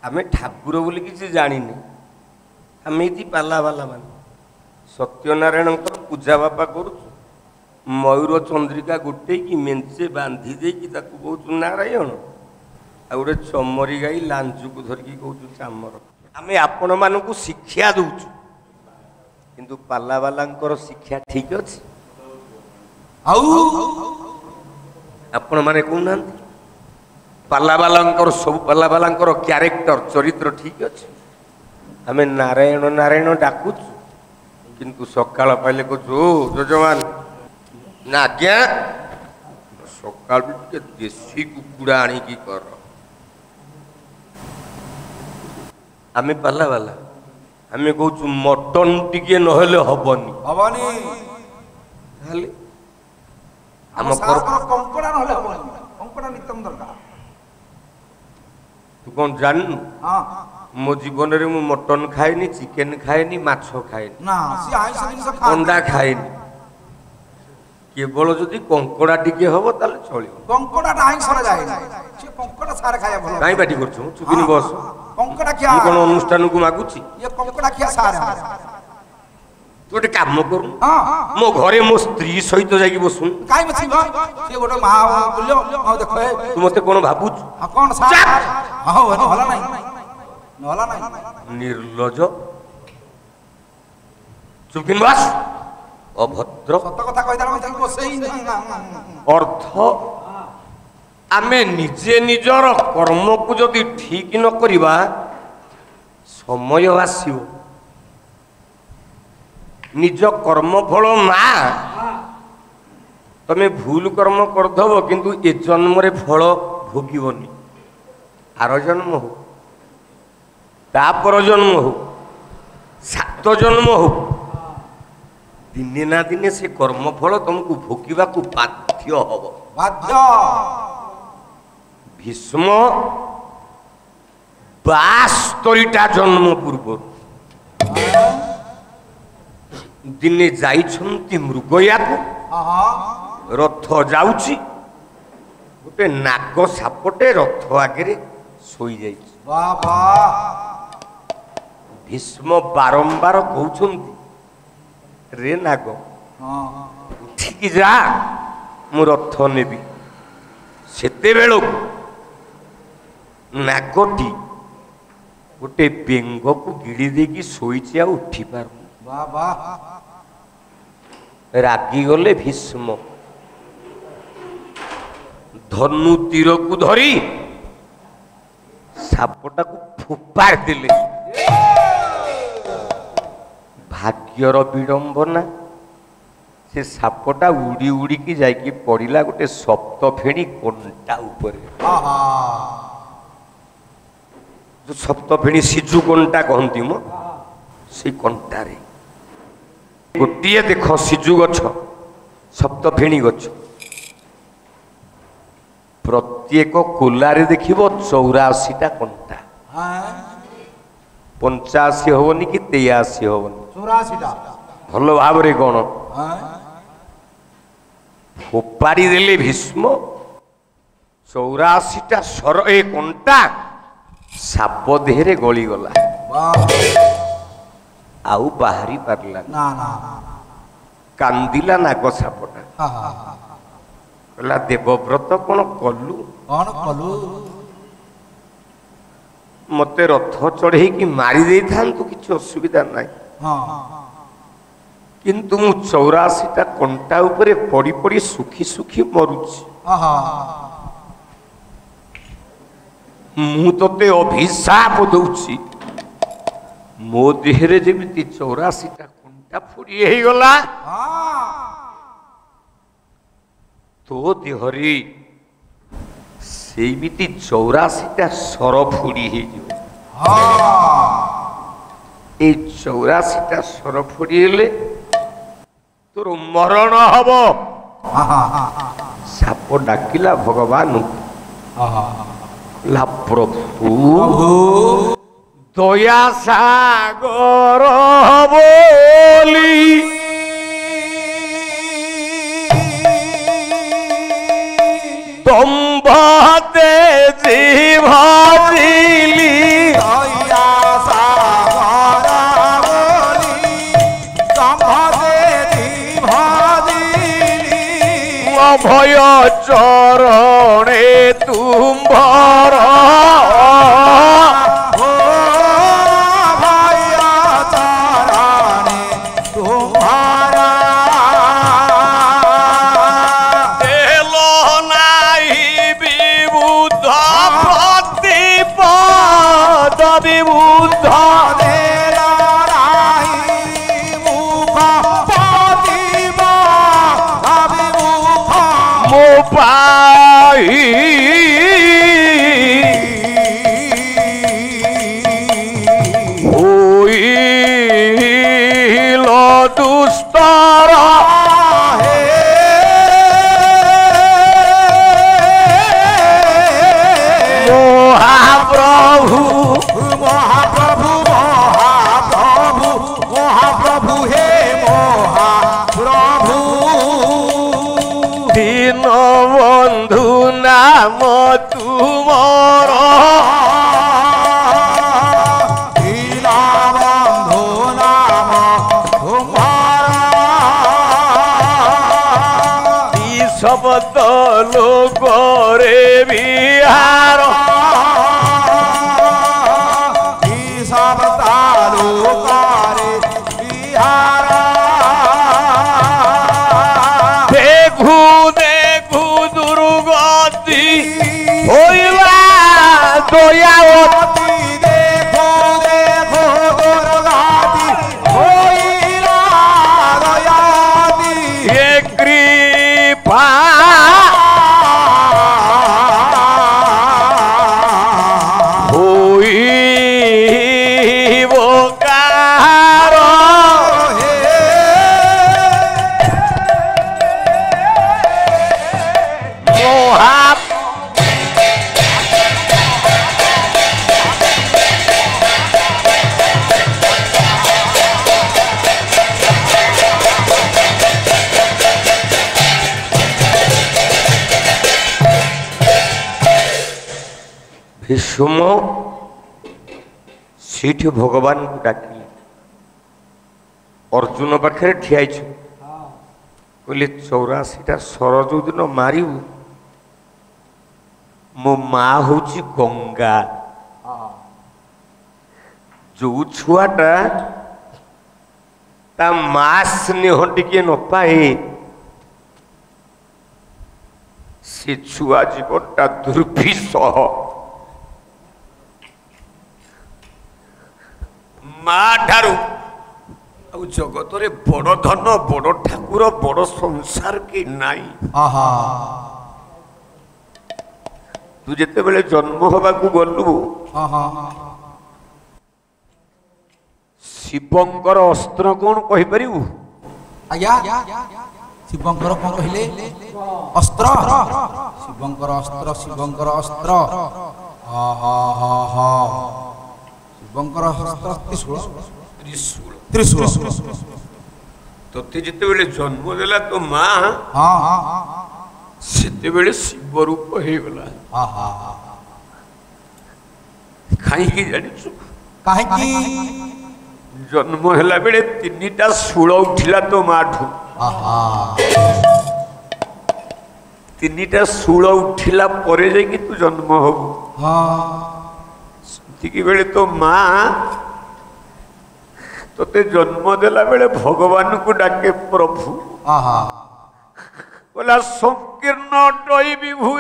आमे ठाकुर बोली किसी जानिने आमे इति पाला वाला मान सत्यनारायण पूजा बापा करूँ मयूर चंद्रिका गोटे कि मेंचे बांधी दे कि ताकू कहूँ नारायण आ गोटे चमरी गाई लांचू को धरिकी कहूँ चामर आमे आपण मानकू शिक्षा दउछु किंतु पाला वालांकर शिक्षा ठीक अछि आपण माने कहूना पाला वालांकर सब पाला वालांकर क्यारेक्टर चरित्र ठीक अछि आमे नारायण नारायण डाकुछु किंतु सकाळ पाइले को जो जजमान ना आज्ञा सकाळ के देसी कुकुड़ा आनी की कर आमे पाला वाला आमे कहूँ मटन टिके नहले हबनी हबनी खाली हम कंकड़ा नहले हबनी कंकड़ा नितम दरकार तू कौन जान हां मो जीवन रे मु मटन खाएनी चिकेन खाएनी माछ खाएनी ना सी आइस जिनिस खा अंडा खाएनी केवल जदि कंकड़ा टिके हबो ताले चलियो कंकड़ा आइस रे जाय से कंकड़ा सारे खाया भलो काई बाटी करछु चुकिनी बस कंकड़ा क्या कोन अनुष्ठान को मागुची ये कंकड़ा क्या सारे तू गोटे काम करू हां मो घरे मो स्त्री सहित जाई बसुन काई बछि से गोटे मा बोलियो आ देखो तू मते कोन भाबुछ हां कोन सारे हां होला नहीं होला नहीं निर्लज चुकिन बस अभद्र सत्य कथा कहि दाल मते बसई अर्थ आमे निजे निजर कर्म को जदि ठीक न करिबा समय आसीबो निज कर्म फल ना तमे भूल कर्म करदब किंतु ए जन्म रे फल भोगिबनी आर जन्म हो तापर जन्म हो 7 जन्म हो दिने ना दिने से कर्म फल तुमको भोगिबा को बाध्य हबो बाध्य भीष्म 72टा जन्म पूर्व दिने जाइछंती मृगया को रथ जाउची गोटे नाग सापटे रथ आगे सोई जाइछि वाह वाह भीष्म बारंबार कहउछंती रे नाग उठिकी जा मु रथ नेबी सेते बेलो नागटी गोटे बेंग को गिड़ी देकी शोईची आ उठी पार वाह वाह रागी गले भीष्म धनु तीर को धरी सापटा को फोपाड़ दिले भाग्यर विडंबना से सापटा उड़ी उड़ी की जाइकी पड़िला गोटे सप्त फेणी कंटा उपरे जो सप्त फेणी सिजु कंटा कहती मो से कंटारे गोटे देख सिजु गछ सप्त फेणी गछ प्रत्येक कोलारे देखिबो 84टा कंटा 85 होवनी कि 83 होवनी 84टा भल भाव रे कोन फोपाड़ी देले भीष्म 84टा सर ए कंटा साप देहरे गली गला आउ बाहरी पारला ना ना कांदिला नाग सापटा कहला देवव्रत कौन कलु मते रथ चढ़े कि मारी दे था किसी असुविधा नहीं किंतु मु 84टा कंटा उपरे पड़ी पड़ी सुखी सुखी मरुची मु तते अभिशाप दउची मो देहरे जेमिति 84टा कंटा फुड़ी हे गला तो देहरे सेमिति 84टा सर फुड़ी हे जो ए 84टा सर फुड़ी हेले तोर मरण हब साप डाकिला भगवान ला प्रभु दया सागर बोली दम्भते जीवाली चरणे तुम्हार भैया चरणे तुम्हारा देलो नाही विबुद्ध प्रतिपद विबुद्ध देला नाही मुख पतिबा अभिमुख मोपाई होइल दुस्तर महाप्रभु महाप्रभु महाप्रभु महाप्रभु हे महाप्रभु दीन बंधु नाम तुमर दीनबंधु नाम तुम्हारा शब्द लोकरे बिहार लोकारे बिहारा देखु देखु दुर्गति होइला दयावती देखो देखो दुर्गाती होइला दयाती हे कृपा होइब कार मोहा भीष्म सीठी भगवान को डाकिले अर्जुन पाखे ठिया कहले 84टा सर जो दिन मारिबू मो माँ हूँ गंगा जो छुआटा ता माँ स्नेह टिके न पाए से छुआ जीवनटा दुर्विषह माँ ठारू जगत रे बड़ धन बड़ ठाकुर बड़ संसार के नाई तू जिते बेले जन्म हवा को गलु शिवंकर अस्त्र कौन कहि परिबु आज्ञा शिवंकर कौन कहले अस्त्र शिवंकर अस्त्र शिवंकर अस्त्र हा हा हा हा शिवंकर अस्त्र त्रिशूल त्रिशूल तोते जिते बेले जन्म देला तो माँ हाँ हाँ सेते बेले शिव रूप हे गला कहीं जानिछु काहे जन्म हैला बेले 3टा शूल उठिला तो माठू 3टा शूल उठिला परे जाई कि तू जन्म हबु ठीक बेले तो माँ तोते जन्म देला बेले भगवान को डाके प्रभु बोला संकीर्ण डई विभू